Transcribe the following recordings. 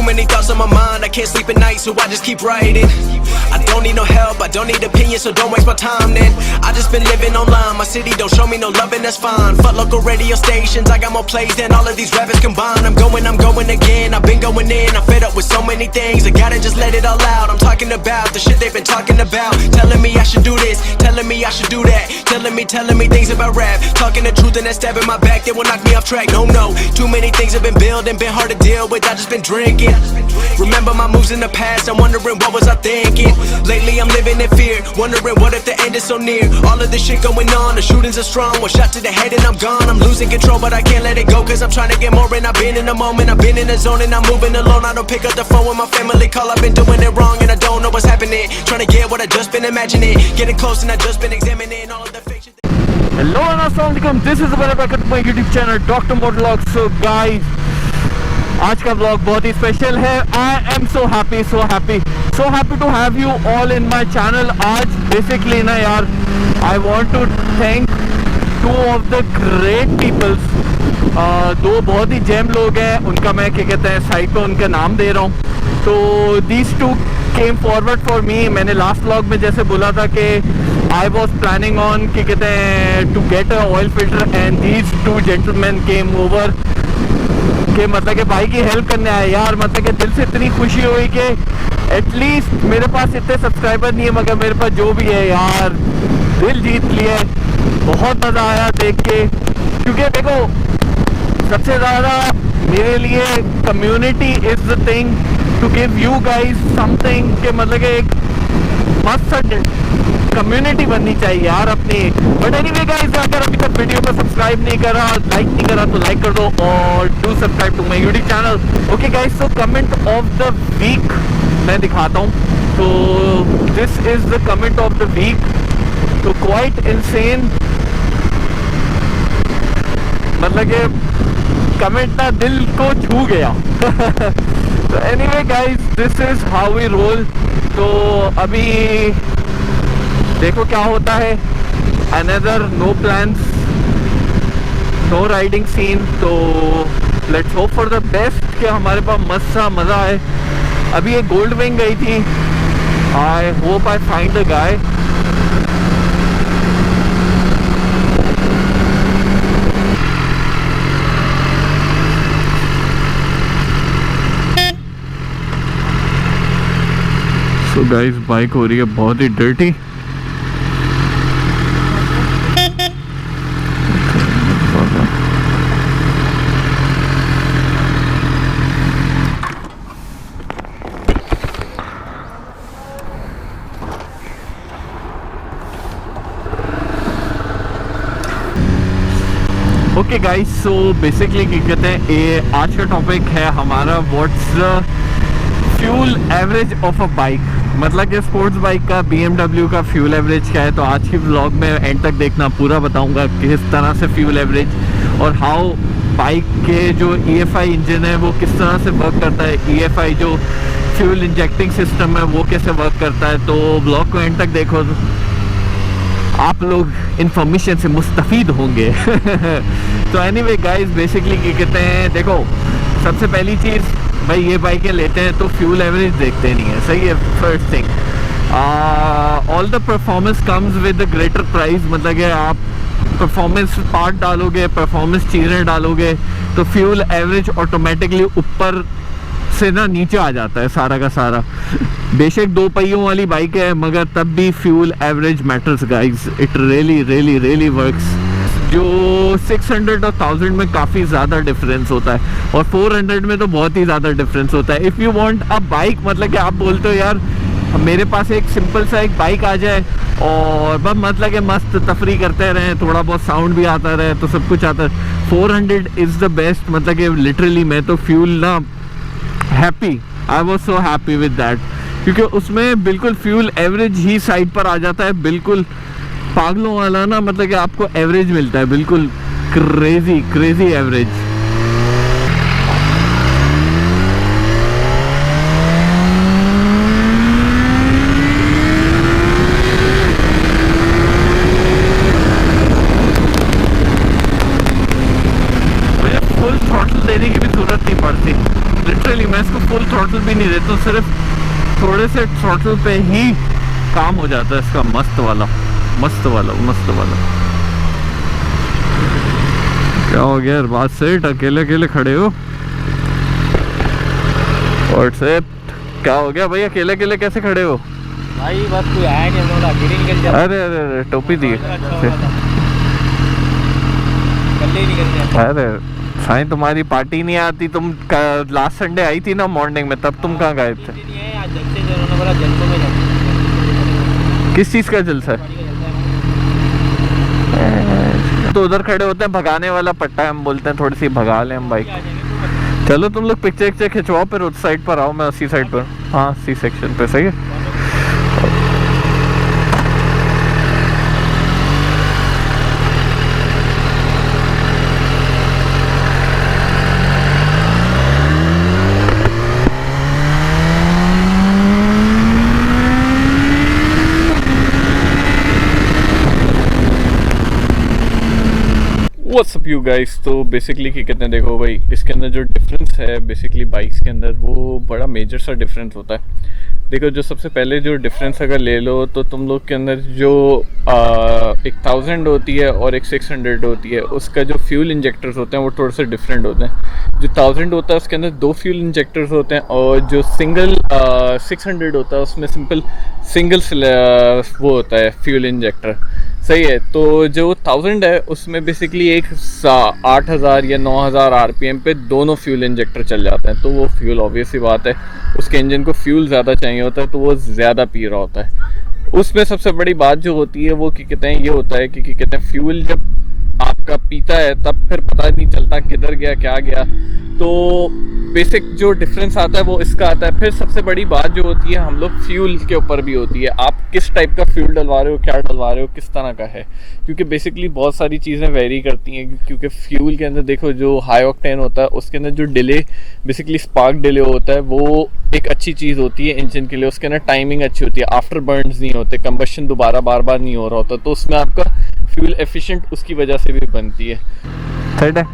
many thoughts on my mind, I can't sleep at night, so I just keep writing. I don't need no help, I don't need opinions, so don't waste my time then. I just been living online, my city don't show me no love and that's fine. Fuck local radio stations, I got more plays than all of these rappers combined. I'm going again, I've been going in, I'm fed up with so many things, I gotta just let it all out. I'm talking about the shit they've been talking about, telling me I should do this, telling me I should do that, telling me things about rap, talking the truth and that stab in my back, they will knock me off track. No, too many things have been building, been hard to deal with, I just been drinking. Remember my moves in the past, I'm wondering what was I thinking. Lately I'm living in fear, wondering what if the end is so near. All of this shit going on, the shootings are strong, one shot to the head and I'm gone. I'm losing control but I can't let it go, cause I'm trying to get more. And I've been in the moment, I've been in the zone, and I'm moving alone. I don't pick up the phone when my family call, I've been doing it wrong and I don't know what's happening. Trying to get what I just been imagining, getting close and I just been examining all of the fiction. Hello and assalamualaikum, this is back at my YouTube channel Dr. Motovlog. So guys, आज का vlog बहुत ही special है. I am so happy to have you all in my channel. आज basically ना यार, I want to thank two of the great people. दो बहुत ही GeM लोग हैं, उनका मैं क्या कहते हैं साइड पे उनका नाम दे रहा हूँ. तो these two came forward for me. मैंने लास्ट व्लॉग में जैसे बोला था कि I was planning on क्या कहते हैं to get a oil filter and these two gentlemen came over कि मतलब कि भाई की हेल्प करने आए यार. मतलब कि दिल से इतनी खुशी हुई कि एटलीस्ट मेरे पास इतने सब्सक्राइबर नहीं है मगर मेरे पास जो भी है यार दिल जीत लिया. बहुत मज़ा आया देख के, क्योंकि देखो सबसे ज़्यादा मेरे लिए community is the thing to give you guys something कि मतलब कि एक मस्त कम्युनिटी बननी चाहिए यार अपनी. बट एनीवे गाइस, अगर अभी तक वीडियो को सब्सक्राइब नहीं करा, लाइक नहीं करा तो लाइक कर दो और do subscribe to my YouTube channel. Okay guys, so comment of the week मैं दिखाता हूँ. तो this is the comment of the week. तो क्वाइट इनसेन, मतलब कि कमेंट ना दिल को छू गया. तो anyway guys, this is how we roll. तो अभी देखो क्या होता है. Another no plans, no riding scene. तो let's hope for the best कि हमारे पास मस्त सा मज़ा आए. अभी ये गोल्ड विंग गई थी. I hope I find the guy. So guys, bike हो रही है बहुत ही dirty. Okay guys, so basically क्या कहते हैं, ये आज का टॉपिक है हमारा what's the fuel average of a bike. मतलब कि स्पोर्ट्स बाइक का BMW का फ्यूल एवरेज क्या है. तो आज की व्लॉग में एंड तक देखना, पूरा बताऊंगा किस तरह से फ्यूल एवरेज और हाउ बाइक के जो EFI इंजन है वो किस तरह से वर्क करता है, EFI जो फ्यूल इंजेक्टिंग सिस्टम है वो कैसे वर्क करता है. तो व्लॉग को एंड तक देखो, आप लोग इन्फॉर्मेशन से मुस्तफ़ीद होंगे. तो एनीवे गाइस, बेसिकली क्या कहते हैं, देखो सबसे पहली चीज़ भाई ये बाइकें लेते हैं तो फ्यूल एवरेज देखते नहीं है, सही है. First thing, all the performance comes with the greater price. मतलब कि आप परफॉर्मेंस पार्ट डालोगे, परफॉर्मेंस चीज़ें डालोगे तो फ्यूल एवरेज ऑटोमेटिकली ऊपर से ना नीचे आ जाता है सारा का सारा. बेशक दो पहियों वाली बाइक है मगर तब भी fuel average matters guys. It really works. जो 600 और 1000 में काफ़ी ज़्यादा डिफरेंस होता है और 400 में तो बहुत ही ज़्यादा डिफरेंस होता है. If you want a bike, मतलब कि आप बोलते हो यार मेरे पास एक सिंपल सा एक बाइक आ जाए और बस मतलब कि मस्त तफरी करते रहें, थोड़ा बहुत साउंड भी आता रहे तो सब कुछ आता है. 400 इज़ द बेस्ट. मतलब कि लिटरली मैं तो फ्यूल ना happy, I was so happy with that, क्योंकि उसमें बिल्कुल फ्यूल एवरेज ही साइड पर आ जाता है. बिल्कुल पागलों वाला ना, मतलब कि आपको एवरेज मिलता है, बिल्कुल क्रेजी एवरेज. मुझे फुल थ्रॉटल देने की भी जरूरत नहीं पड़ती. लिटरली मैं इसको फुल थ्रॉटल भी नहीं देता, सिर्फ थोड़े से थ्रॉटल पे ही काम हो जाता है इसका। मस्त वाला मस्त वाला मस्त वाला। क्या हो गया यार, बात सेठ, अकेले अकेले खड़े हो? और सेठ क्या हो गया भाई, अकेले अकेले कैसे खड़े हो भाई? बस कोई आया नहीं, बोला गिरी निकल जाता। अरे अरे अरे टोपी दी। अरे साईं तुम्हारी पार्टी नहीं आती, तुम लास्ट संडे आई थी ना मॉर्निंग में, तब तुम कहाँ गए थे? किस चीज़ का जलसा है? तो उधर खड़े होते हैं, भगाने वाला पट्टा है, हम बोलते हैं थोड़ी सी भगा लें हम बाइक। चलो तुम लोग पिक्चर खिंचवाओ, फिर उस साइड पर आओ, मैं उसी साइड पर। हाँ सी सेक्शन पे, सही है। What's up you guys? तो बेसिकली क्या कहते हैं, देखो भाई इसके अंदर जो डिफरेंस है बेसिकली बाइक्स के अंदर, वो बड़ा मेजर सा डिफरेंस होता है। देखो जो सबसे पहले जो डिफरेंस अगर ले लो तो तुम लोग के अंदर जो 1000 होती है और एक 600 होती है, उसका जो फ्यूल इंजेक्टर्स होते हैं वो थोड़े से डिफरेंट होते हैं। जो 1000 होता है उसके अंदर 2 फ्यूल इंजेक्टर्स होते हैं, और जो सिंगल 600 होता है उसमें सिंपल सिंगल वो होता है फ्यूल इंजेक्टर, सही है। तो जो 1000 है उसमें बेसिकली एक 8000 या 9000 आरपीएम पे दोनों फ्यूल इंजेक्टर चल जाते हैं। तो वो फ्यूल ऑब्वियस सी बात है, उसके इंजन को फ्यूल ज़्यादा चाहिए होता है, तो वो ज़्यादा पी रहा होता है। उसमें सबसे बड़ी बात जो होती है वो क्या कहते हैं, ये होता है कि कहते हैं फ्यूल जब आपका पीता है तब फिर पता नहीं चलता किधर गया क्या गया। तो बेसिक जो डिफरेंस आता है वो इसका आता है। फिर सबसे बड़ी बात जो होती है हम लोग फ्यूल के ऊपर भी होती है, आप किस टाइप का फ्यूल डलवा रहे हो, क्या डलवा रहे हो, किस तरह का है, क्योंकि बेसिकली बहुत सारी चीज़ें वेरी करती हैं। क्योंकि फ्यूल के अंदर देखो जो हाई ऑक्टेन होता है उसके अंदर जो डिले बेसिकली स्पार्क डिले होता है वो एक अच्छी चीज़ होती है इंजन के लिए। उसके अंदर टाइमिंग अच्छी होती है, आफ्टर बर्न्स नहीं होते, कंबशन दोबारा बार बार नहीं हो रहा होता, तो उसमें आपका फ्यूल एफिशिएंट उसकी वजह से भी बनती है। थर्ड है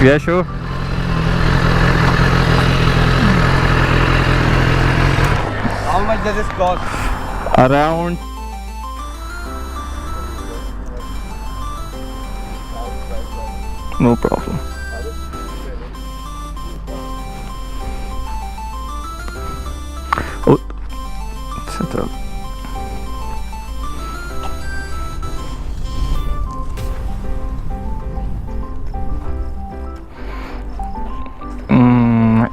या sure. How much does this cost? Around no problem. Oh, settle.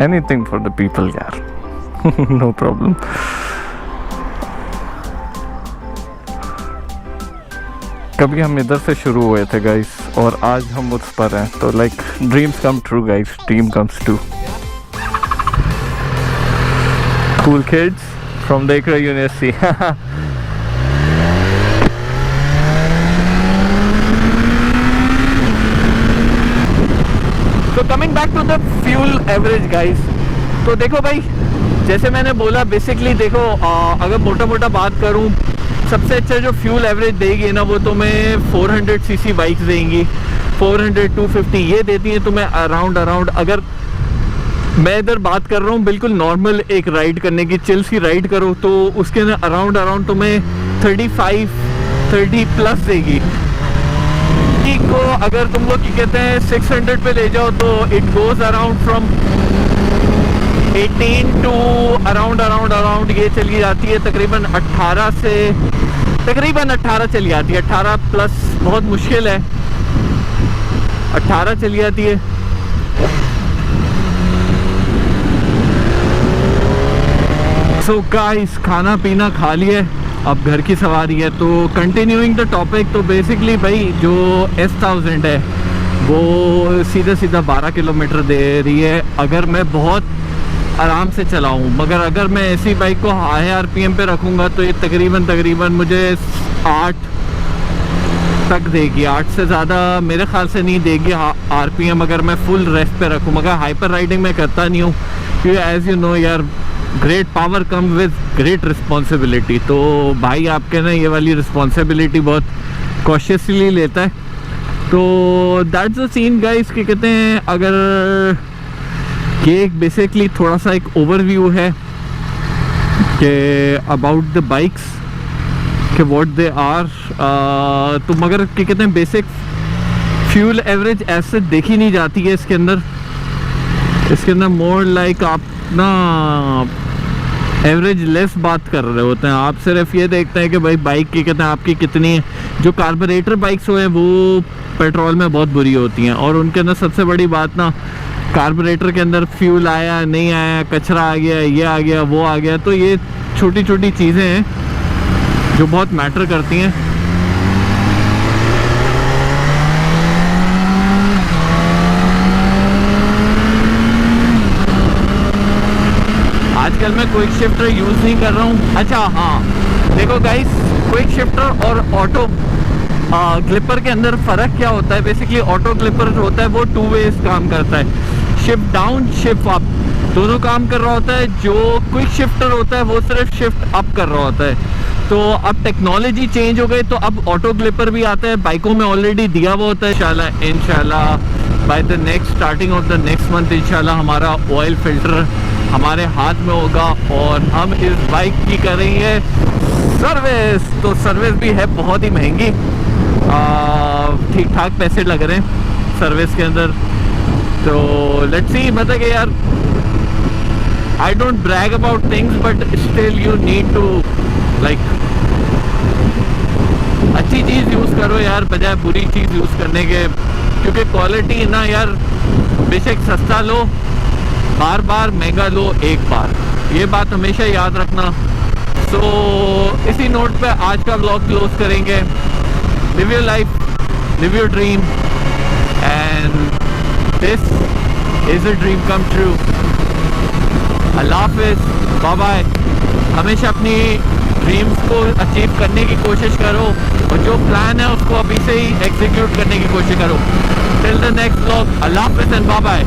Anything for the people, yaar. No problem. कभी हम इधर से शुरू हुए थे गाइस, और आज हम उस पर हैं, तो like dreams come true guys, dream comes true. Cool kids from the Ikra University. So coming back to the fuel average guys, तो देखो भाई जैसे मैंने बोला बेसिकली देखो अगर मोटा मोटा बात करूं, सबसे अच्छा जो फ्यूल एवरेज देगी ना वो तुम्हें 400 सीसी बाइक्स देंगी, 400 250 ये देती हैं तुम्हें अराउंड। अगर मैं इधर बात कर रहा हूँ बिल्कुल नॉर्मल एक राइड करने की, चिल सी राइड करो, तो उसके अंदर अराउंड तुम्हें 30 प्लस देगी। को अगर तुम लोग क्या कहते हैं 600 पे ले जाओ तो it goes around from 18 to around ये चली जाती है तकरीबन 18 चली जाती है। 18 प्लस बहुत मुश्किल है, 18 चली जाती है। सो गाइस खाना पीना खा लिए, अब घर की सवारी है। तो कंटिन्यूइंग द टॉपिक, तो बेसिकली भाई जो S1000 है वो सीधा 12 किलोमीटर दे रही है अगर मैं बहुत आराम से चलाऊं, मगर अगर मैं ऐसी बाइक को हाई आरपीएम पे रखूंगा तो ये तकरीबन मुझे 8 तक देगी, 8 से ज़्यादा मेरे ख्याल से नहीं देगी आरपीएम अगर मैं फुल रेस्ट पे रखूँ। मगर हाइपर राइडिंग मैं करता नहीं हूँ, क्योंकि एज यू नो यार great power come with great responsibility. तो भाई आपके ना ये वाली रिस्पॉन्सिबिलिटी बहुत कॉशियसली लेता है। तो दैट्स द सीन गाइस, क्या कहते हैं, अगर ये एक बेसिकली थोड़ा सा एक ओवरव्यू है कि अबाउट द बाइक्स कि व्हाट दे आर। तो मगर क्या कहते हैं, बेसिक फ्यूल एवरेज ऐसे देखी नहीं जाती है इसके अंदर मोर लाइक आप ना एवरेज लेस बात कर रहे होते हैं। आप सिर्फ ये देखते हैं कि भाई बाइक की कहते हैं आपकी कितनी है। जो कार्बोरेटर बाइक्स हुए हैं वो पेट्रोल में बहुत बुरी होती हैं, और उनके अंदर सबसे बड़ी बात ना कार्बोरेटर के अंदर फ्यूल आया नहीं आया, कचरा आ गया, ये आ गया, वो आ गया। तो ये छोटी छोटी चीज़ें हैं जो बहुत मैटर करती हैं। आजकल मैं क्विक शिफ्टर यूज़ नहीं कर रहा हूँ। अच्छा हाँ, देखो गाइस, क्विक शिफ्टर और ऑटो क्लिपर के अंदर फ़र्क क्या होता है। बेसिकली ऑटो क्लिपर जो होता है वो 2 वेज काम करता है, शिफ्ट डाउन शिफ्ट अप दोनों काम कर रहा होता है। जो क्विक शिफ्टर होता है वो सिर्फ शिफ्ट अप कर रहा होता है। तो अब टेक्नोलॉजी चेंज हो गई, तो अब ऑटो क्लिपर भी आता है, बाइकों में ऑलरेडी दिया हुआ होता है। इंशाल्लाह by the next starting of the next month इंशाल्लाह हमारा ऑयल फिल्टर हमारे हाथ में होगा और हम इस बाइक की करेंगे सर्विस। तो सर्विस भी है बहुत ही महंगी, ठीक ठाक पैसे लग रहे हैं सर्विस के अंदर। तो लेट्स सी, मतलब कि यार I don't brag about things but still you need to like अच्छी चीज़ यूज़ करो यार बजाय बुरी चीज़ यूज़ करने के, क्योंकि क्वालिटी ना यार बेशक सस्ता लो, बार बार महंगा लो एक बार, ये बात हमेशा याद रखना। सो इसी नोट पे आज का व्लॉग क्लोज करेंगे। Live your life, live your dream, and this is a dream come true. अल्लाह हाफिज़, बाय बाय। हमेशा अपनी ड्रीम्स को अचीव करने की कोशिश करो और जो प्लान है उसको अभी से ही एग्जीक्यूट करने की कोशिश करो। टिल द नेक्स्ट व्लॉग, अल्लाह हाफिज़ एंड बाय बाय।